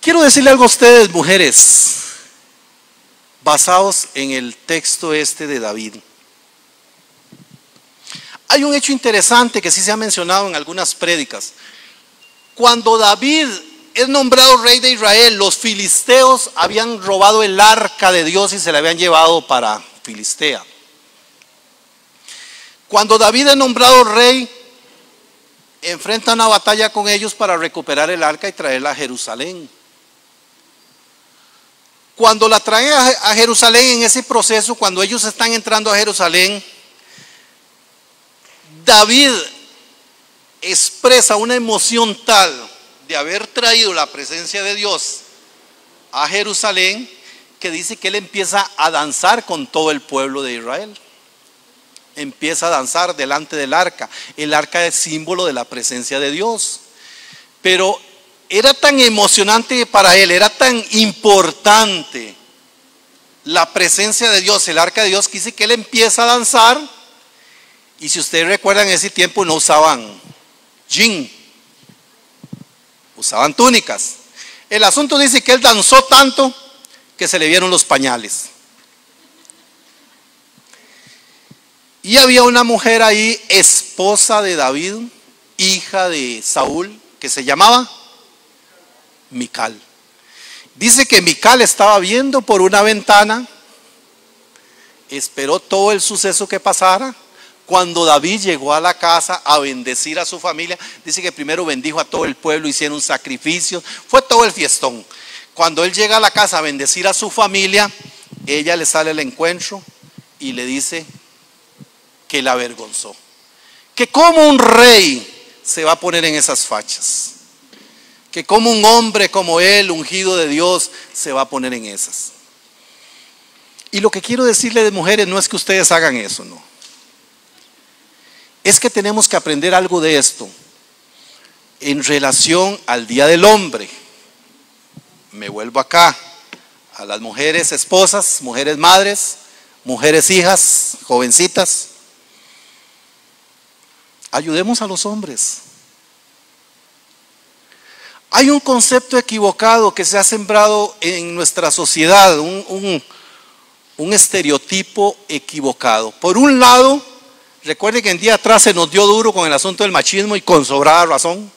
Quiero decirle algo a ustedes, mujeres, basados en el texto de David. Hay un hecho interesante que sí se ha mencionado en algunas prédicas. Cuando David es nombrado rey de Israel, los filisteos habían robado el arca de Dios y se la habían llevado para Filistea. Cuando David es nombrado rey, enfrenta una batalla con ellos para recuperar el arca y traerla a Jerusalén. Cuando la traen a Jerusalén, en ese proceso, cuando ellos están entrando a Jerusalén, David expresa una emoción tal de haber traído la presencia de Dios a Jerusalén, que dice que él empieza a danzar con todo el pueblo de Israel. Empieza a danzar delante del arca. El arca es símbolo de la presencia de Dios. Pero era tan emocionante para él, era tan importante la presencia de Dios, el arca de Dios, que dice que él empieza a danzar. Y si ustedes recuerdan, en ese tiempo no usaban jean, usaban túnicas. El asunto dice que él danzó tanto que se le vieron los pañales. Y había una mujer ahí, esposa de David, hija de Saúl, que se llamaba Mical. Dice que Mical estaba viendo por una ventana, esperó todo el suceso que pasara. Cuando David llegó a la casa a bendecir a su familia, dice que primero bendijo a todo el pueblo, hicieron sacrificios, fue todo el fiestón. Cuando él llega a la casa a bendecir a su familia, ella le sale al encuentro y le dice que la avergonzó, que como un rey se va a poner en esas fachas. Que como un hombre como él, ungido de Dios, se va a poner en esas. Y lo que quiero decirle de mujeres no es que ustedes hagan eso, no. Es que tenemos que aprender algo de esto en relación al Día del Hombre. Me vuelvo acá a las mujeres esposas, mujeres madres, mujeres hijas, jovencitas. Ayudemos a los hombres. Hay un concepto equivocado que se ha sembrado en nuestra sociedad, un estereotipo equivocado. Por un lado, recuerde que en día atrás se nos dio duro con el asunto del machismo y con sobrada razón,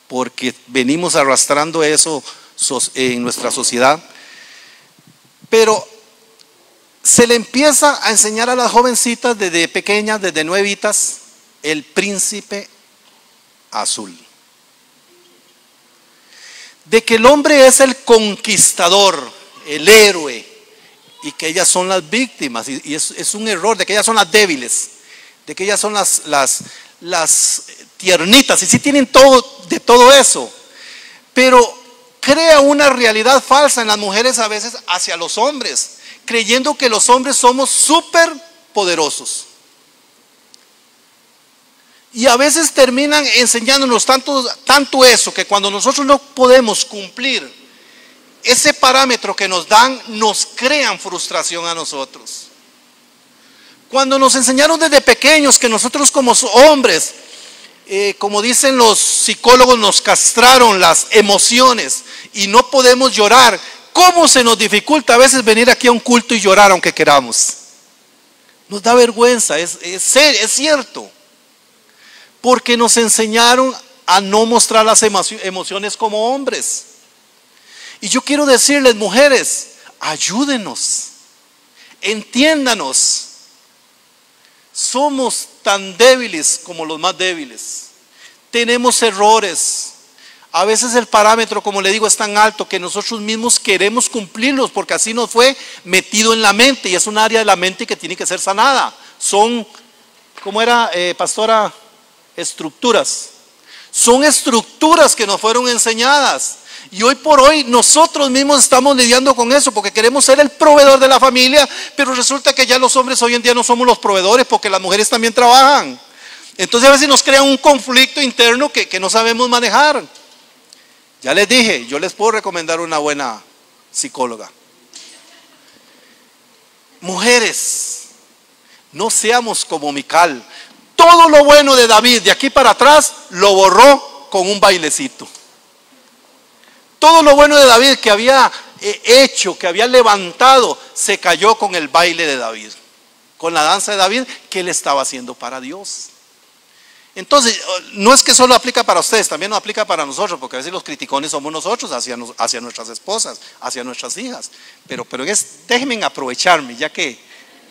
porque venimos arrastrando eso en nuestra sociedad. Pero se le empieza a enseñar a las jovencitas desde pequeñas, desde nuevitas, el príncipe azul. De que el hombre es el conquistador, el héroe, y que ellas son las víctimas, y es un error, de que ellas son las débiles, de que ellas son las tiernitas, y sí tienen todo, de todo eso, pero crea una realidad falsa en las mujeres a veces hacia los hombres, creyendo que los hombres somos súper poderosos. Y a veces terminan enseñándonos tanto eso, que cuando nosotros no podemos cumplir ese parámetro que nos dan, nos crean frustración a nosotros. Cuando nos enseñaron desde pequeños que nosotros como hombres, como dicen los psicólogos, nos castraron las emociones y no podemos llorar, ¿cómo se nos dificulta a veces venir aquí a un culto y llorar aunque queramos? Nos da vergüenza, es cierto. Porque nos enseñaron a no mostrar las emociones como hombres. Y yo quiero decirles, mujeres, ayúdenos, entiéndanos. Somos tan débiles como los más débiles. Tenemos errores. A veces el parámetro, como le digo, es tan alto que nosotros mismos queremos cumplirlos porque así nos fue metido en la mente y es un área de la mente que tiene que ser sanada. Son, ¿cómo era, pastora? Estructuras. Son estructuras que nos fueron enseñadas. Y hoy por hoy nosotros mismos estamos lidiando con eso porque queremos ser el proveedor de la familia, pero resulta que ya los hombres hoy en día no somos los proveedores porque las mujeres también trabajan. Entonces a veces nos crea un conflicto interno que no sabemos manejar. Ya les dije, yo les puedo recomendar una buena psicóloga. Mujeres, no seamos como Mical. Todo lo bueno de David de aquí para atrás lo borró con un bailecito. Todo lo bueno de David que había hecho, que había levantado, se cayó con el baile de David, con la danza de David que él estaba haciendo para Dios. Entonces, no es que solo aplica para ustedes, también nos aplica para nosotros, porque a veces los criticones somos nosotros hacia nuestras esposas, hacia nuestras hijas. Pero déjenme aprovecharme, ya que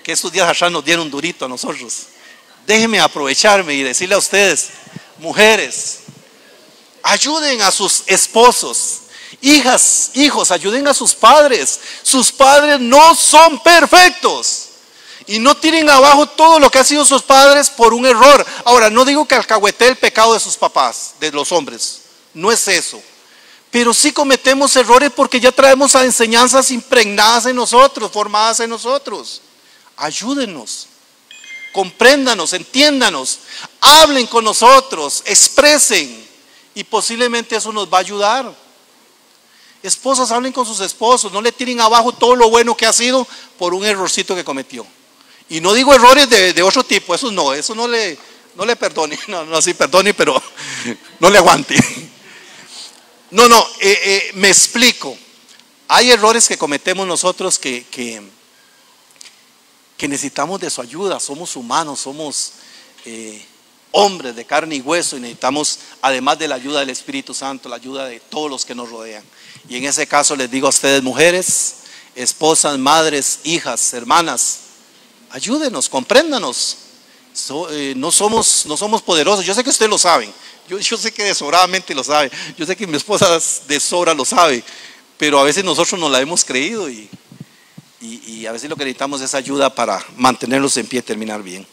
estos días atrás nos dieron durito a nosotros. Déjenme aprovecharme y decirle a ustedes, mujeres, ayuden a sus esposos. Hijas, hijos, ayuden a sus padres. Sus padres no son perfectos. Y no tiren abajo todo lo que han sido sus padres por un error. Ahora, no digo que alcahuetee el pecado de sus papás, de los hombres. No es eso. Pero sí cometemos errores porque ya traemos a enseñanzas impregnadas en nosotros, formadas en nosotros. Ayúdenos. Compréndanos, entiéndanos, hablen con nosotros, expresen y posiblemente eso nos va a ayudar. Esposas, hablen con sus esposos, no le tiren abajo todo lo bueno que ha sido por un errorcito que cometió. Y no digo errores de otro tipo, eso no le perdone, no, sí perdone, pero no le aguante. Me explico. Hay errores que cometemos nosotros que necesitamos de su ayuda. Somos humanos, somos hombres de carne y hueso y necesitamos, además de la ayuda del Espíritu Santo, la ayuda de todos los que nos rodean. Y en ese caso les digo a ustedes, mujeres, esposas, madres, hijas, hermanas, ayúdenos, compréndanos. No somos poderosos. Yo sé que ustedes lo saben. Yo sé que de sobradamente lo saben. Yo sé que mi esposa de sobra lo sabe. Pero a veces nosotros no la hemos creído y a veces lo que necesitamos es ayuda para mantenerlos en pie y terminar bien.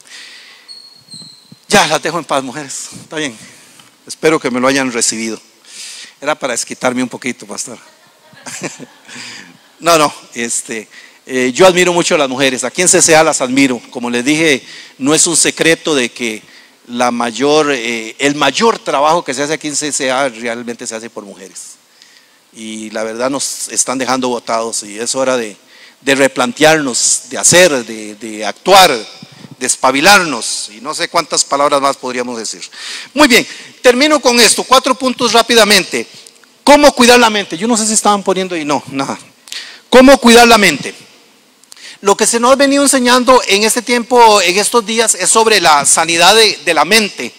Ya, las dejo en paz, mujeres. Está bien. Espero que me lo hayan recibido. Era para desquitarme un poquito, pastor. No, yo admiro mucho a las mujeres. Aquí en CCA las admiro. Como les dije, no es un secreto de que el mayor trabajo que se hace aquí en CCA realmente se hace por mujeres. Y la verdad nos están dejando botados y es hora de replantearnos, de hacer, de actuar, de espabilarnos, y no sé cuántas palabras más podríamos decir. Muy bien, termino con esto, 4 puntos rápidamente. ¿Cómo cuidar la mente? Yo no sé si estaban poniendo ahí, no, nada. ¿Cómo cuidar la mente? Lo que se nos ha venido enseñando en este tiempo, en estos días, es sobre la sanidad de la mente.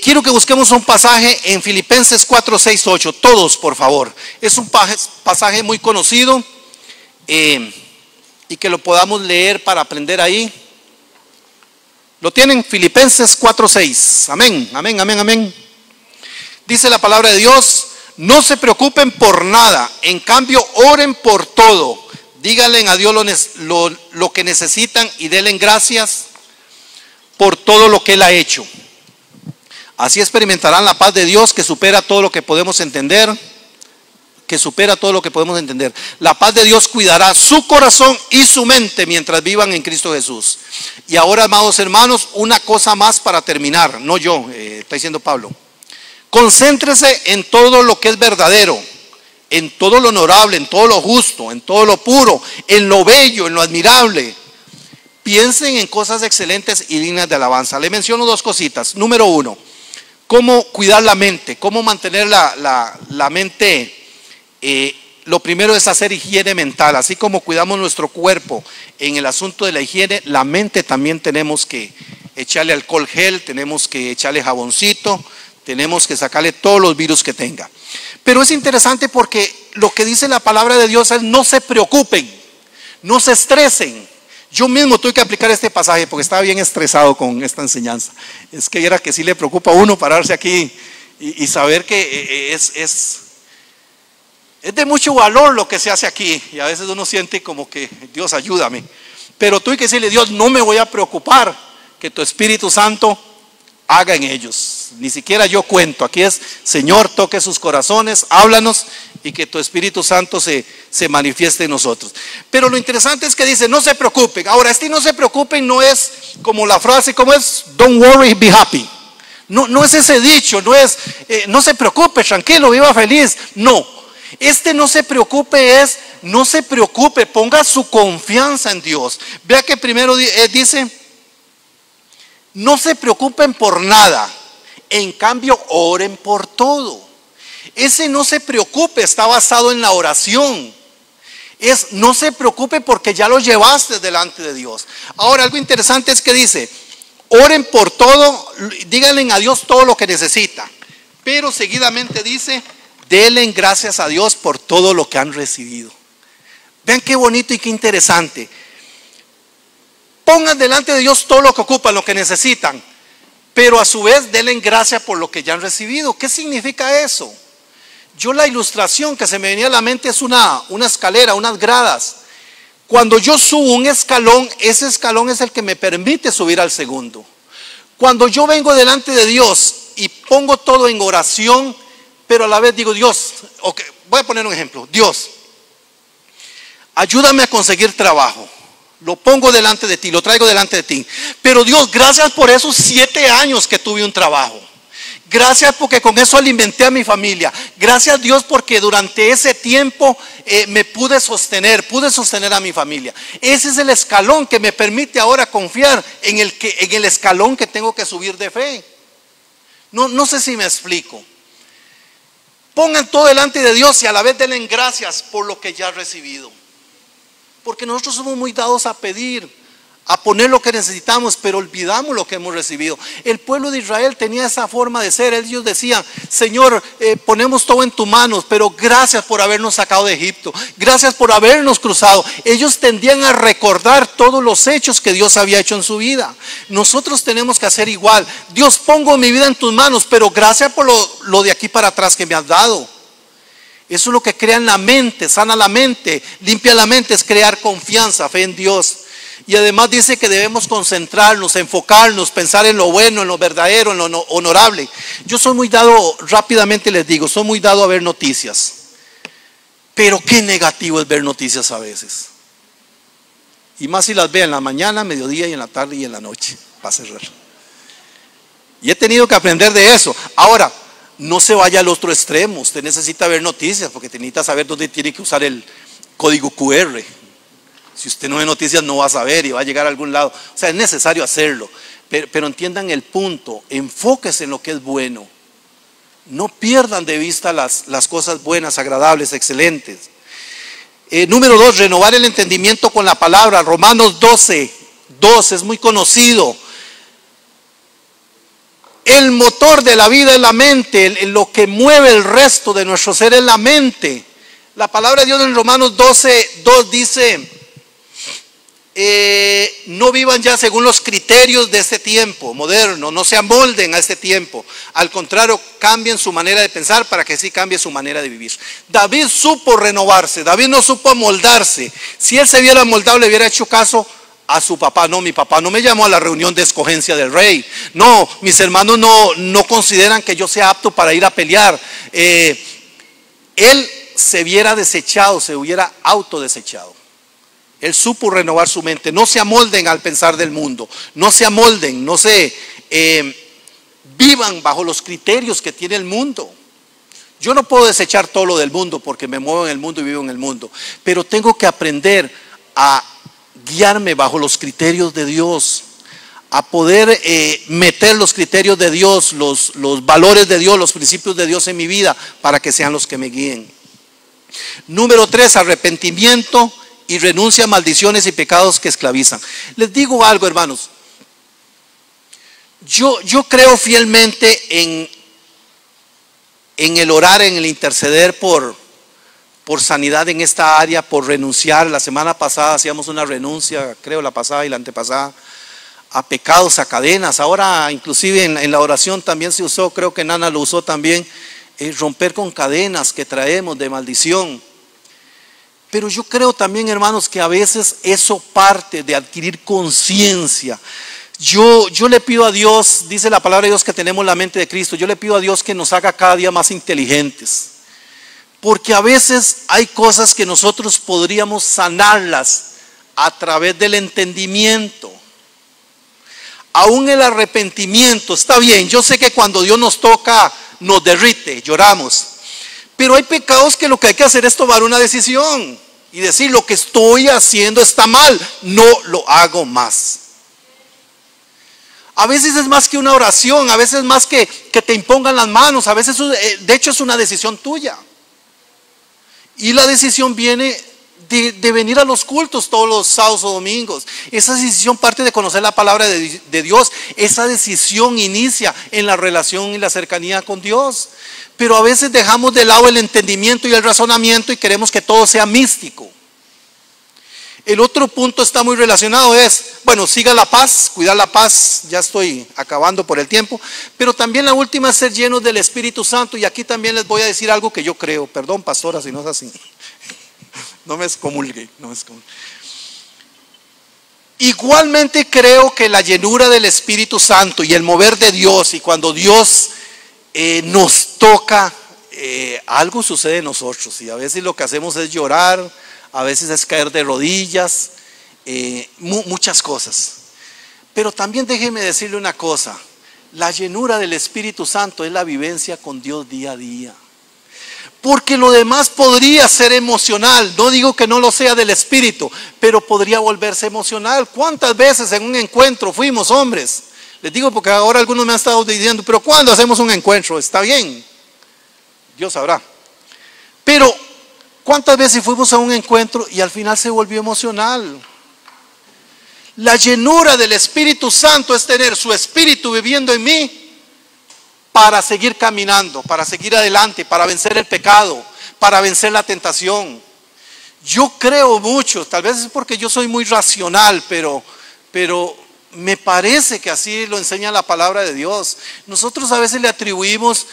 Quiero que busquemos un pasaje en Filipenses 4, 6, 8, todos por favor. Es un pasaje muy conocido y que lo podamos leer para aprender ahí. ¿Lo tienen? Filipenses 4, 6. Amén, amén, amén, amén. Dice la palabra de Dios: no se preocupen por nada, en cambio oren por todo. Díganle a Dios lo que necesitan y denle gracias por todo lo que Él ha hecho. Así experimentarán la paz de Dios que supera todo lo que podemos entender. La paz de Dios cuidará su corazón y su mente mientras vivan en Cristo Jesús. Y ahora, amados hermanos, una cosa más para terminar. No yo, está diciendo Pablo. Concéntrese en todo lo que es verdadero, en todo lo honorable, en todo lo justo, en todo lo puro, en lo bello, en lo admirable. Piensen en cosas excelentes y dignas de alabanza. Le menciono 2 cositas. Número 1, cómo cuidar la mente, cómo mantener la mente. Lo primero es hacer higiene mental. Así como cuidamos nuestro cuerpo en el asunto de la higiene, la mente también tenemos que echarle alcohol gel, tenemos que echarle jaboncito, tenemos que sacarle todos los virus que tenga. Pero es interesante porque lo que dice la palabra de Dios es: no se preocupen, no se estresen. Yo mismo tuve que aplicar este pasaje porque estaba bien estresado con esta enseñanza. Es que era que sí le preocupa a uno pararse aquí y saber que es de mucho valor lo que se hace aquí. Y a veces uno siente como que Dios, ayúdame. Pero tuve que decirle: Dios, no me voy a preocupar, que tu Espíritu Santo haga en ellos. Ni siquiera yo cuento. Aquí es: Señor, toque sus corazones, háblanos y que tu Espíritu Santo se manifieste en nosotros. Pero lo interesante es que dice: no se preocupen. Ahora, no se preocupen no es como la frase, como es: don't worry, be happy. No es ese dicho, no es no se preocupe, tranquilo, viva feliz. No. No se preocupe es: no se preocupe, ponga su confianza en Dios. Vea que primero dice: no se preocupen por nada, en cambio oren por todo. Ese no se preocupe está basado en la oración. No se preocupe porque ya lo llevaste delante de Dios. Ahora, algo interesante es que dice: oren por todo, díganle a Dios todo lo que necesita. Pero seguidamente dice: denle gracias a Dios por todo lo que han recibido. Vean qué bonito y qué interesante. Pongan delante de Dios todo lo que ocupan, lo que necesitan, pero a su vez denle gracias por lo que ya han recibido. ¿Qué significa eso? La ilustración que se me venía a la mente es una escalera, unas gradas. Cuando yo subo un escalón, ese escalón es el que me permite subir al segundo. Cuando yo vengo delante de Dios y pongo todo en oración, pero a la vez digo: Dios, okay, voy a poner un ejemplo. Dios, ayúdame a conseguir trabajo. Lo pongo delante de ti, lo traigo delante de ti. Pero Dios, gracias por esos 7 años que tuve un trabajo. Gracias porque con eso alimenté a mi familia. Gracias, Dios, porque durante ese tiempo me pude sostener a mi familia. Ese es el escalón que me permite ahora confiar en el escalón que tengo que subir de fe. No sé si me explico. Pongan todo delante de Dios y a la vez denle gracias por lo que ya ha recibido. Porque nosotros somos muy dados a pedir, a poner lo que necesitamos, pero olvidamos lo que hemos recibido. El pueblo de Israel tenía esa forma de ser. Ellos decían: Señor, ponemos todo en tus manos, pero gracias por habernos sacado de Egipto, gracias por habernos cruzado. Ellos tendían a recordar todos los hechos que Dios había hecho en su vida. Nosotros tenemos que hacer igual. Dios, pongo mi vida en tus manos, pero gracias por lo de aquí para atrás que me has dado. Eso es lo que crea en la mente, sana la mente, limpia la mente, es crear confianza, fe en Dios. Y además dice que debemos concentrarnos, enfocarnos, pensar en lo bueno, en lo verdadero, en lo honorable. Yo soy muy dado, rápidamente les digo, soy muy dado a ver noticias. Pero qué negativo es ver noticias a veces. Y más si las veo en la mañana, mediodía y en la tarde y en la noche, para cerrar. Y he tenido que aprender de eso. Ahora, no se vaya al otro extremo. Usted necesita ver noticias porque necesita saber dónde tiene que usar el código QR. Si usted no ve noticias no va a saber y va a llegar a algún lado. O sea, es necesario hacerlo. Pero entiendan el punto. Enfóquese en lo que es bueno. No pierdan de vista las cosas buenas, agradables, excelentes. Número 2, renovar el entendimiento con la palabra. Romanos 12:2 es muy conocido. El motor de la vida es la mente, lo que mueve el resto de nuestro ser es la mente. La palabra de Dios en Romanos 12:2 dice, no vivan ya según los criterios de este tiempo moderno, no se amolden a este tiempo. Al contrario, cambien su manera de pensar para que sí cambie su manera de vivir. David supo renovarse, David no supo amoldarse. Si él se hubiera amoldado, le hubiera hecho caso a su papá. No, mi papá no me llamó a la reunión de escogencia del rey. No, mis hermanos no consideran que yo sea apto para ir a pelear. Él se hubiera desechado, se hubiera autodesechado. Él supo renovar su mente. No se amolden al pensar del mundo. No se amolden, no se vivan bajo los criterios que tiene el mundo. Yo no puedo desechar todo lo del mundo porque me muevo en el mundo y vivo en el mundo. Pero tengo que aprender a guiarme bajo los criterios de Dios, a poder meter los criterios de Dios, los valores de Dios, los principios de Dios en mi vida para que sean los que me guíen. Número 3, arrepentimiento y renuncia a maldiciones y pecados que esclavizan. Les digo algo, hermanos. Yo creo fielmente en el orar, en el interceder por sanidad en esta área, por renunciar. La semana pasada hacíamos una renuncia, creo la pasada y la antepasada, a pecados, a cadenas. Ahora inclusive en la oración también se usó, creo que Nana lo usó también, romper con cadenas que traemos de maldición. Pero yo creo también, hermanos, que a veces eso parte de adquirir conciencia. Yo le pido a Dios, dice la palabra de Dios que tenemos la mente de Cristo, yo le pido a Dios que nos haga cada día más inteligentes. Porque a veces hay cosas que nosotros podríamos sanarlas a través del entendimiento. Aún el arrepentimiento, está bien, yo sé que cuando Dios nos toca, nos derrite, lloramos. Pero hay pecados que lo que hay que hacer es tomar una decisión y decir, lo que estoy haciendo está mal, no lo hago más. A veces es más que una oración, a veces es más que te impongan las manos, a veces de hecho es una decisión tuya. Y la decisión viene de venir a los cultos todos los sábados o domingos. Esa decisión parte de conocer la palabra de Dios. Esa decisión inicia en la relación y la cercanía con Dios. Pero a veces dejamos de lado el entendimiento y el razonamiento y queremos que todo sea místico. El otro punto está muy relacionado, bueno, siga la paz, cuidar la paz, ya estoy acabando por el tiempo, pero también la última es ser llenos del Espíritu Santo. Y aquí también les voy a decir algo que yo creo, perdón pastora si no es así, no me excomulgue, Igualmente creo que la llenura del Espíritu Santo y el mover de Dios, y cuando Dios nos toca, algo sucede en nosotros, y a veces lo que hacemos es llorar, a veces es caer de rodillas, muchas cosas. Pero también déjeme decirle una cosa, la llenura del Espíritu Santo es la vivencia con Dios día a día. Porque lo demás podría ser emocional, no digo que no lo sea del Espíritu, pero podría volverse emocional. ¿Cuántas veces en un encuentro fuimos hombres? Les digo porque ahora algunos me han estado diciendo, pero ¿cuándo hacemos un encuentro? Está bien, Dios sabrá. Pero ¿cuántas veces fuimos a un encuentro y al final se volvió emocional? La llenura del Espíritu Santo es tener su Espíritu viviendo en mí para seguir caminando, para seguir adelante, para vencer el pecado, para vencer la tentación. Yo creo mucho, tal vez es porque yo soy muy racional, pero me parece que así lo enseña la palabra de Dios. Nosotros a veces le atribuimos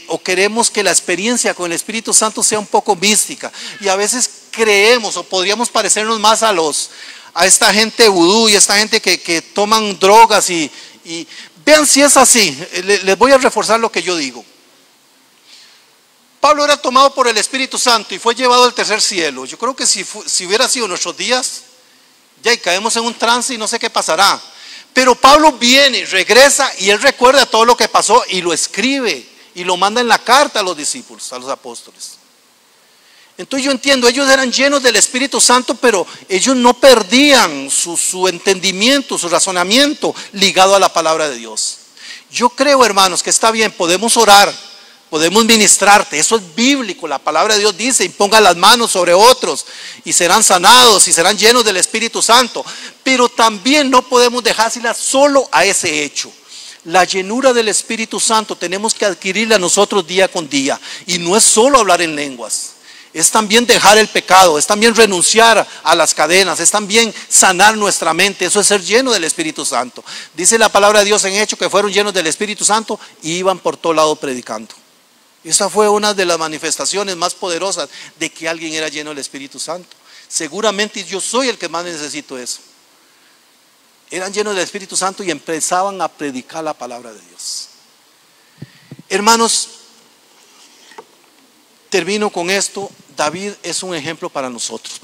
o queremos que la experiencia con el Espíritu Santo sea un poco mística, y a veces creemos o podríamos parecernos más a a esta gente vudú y a esta gente que toman drogas y vean si es así. Les voy a reforzar lo que yo digo. Pablo era tomado por el Espíritu Santo y fue llevado al tercer cielo. Yo creo que si hubiera sido nuestros días, ya y caemos en un trance y no sé qué pasará. Pero Pablo viene, regresa y él recuerda todo lo que pasó y lo escribe y lo manda en la carta a los discípulos, a los apóstoles. Entonces yo entiendo, ellos eran llenos del Espíritu Santo, pero ellos no perdían su entendimiento, su razonamiento ligado a la palabra de Dios. Yo creo, hermanos, que está bien, podemos orar, podemos ministrarte, eso es bíblico, la palabra de Dios dice, impongan las manos sobre otros y serán sanados y serán llenos del Espíritu Santo, pero también no podemos dejársela solo a ese hecho. La llenura del Espíritu Santo tenemos que adquirirla nosotros día con día, y no es solo hablar en lenguas. Es también dejar el pecado, es también renunciar a las cadenas, es también sanar nuestra mente. Eso es ser lleno del Espíritu Santo. Dice la palabra de Dios en Hechos que fueron llenos del Espíritu Santo y iban por todo lado predicando. Esa fue una de las manifestaciones más poderosas de que alguien era lleno del Espíritu Santo. Seguramente yo soy el que más necesito eso. Eran llenos del Espíritu Santo y empezaban a predicar la palabra de Dios. Hermanos, termino con esto. David es un ejemplo para nosotros.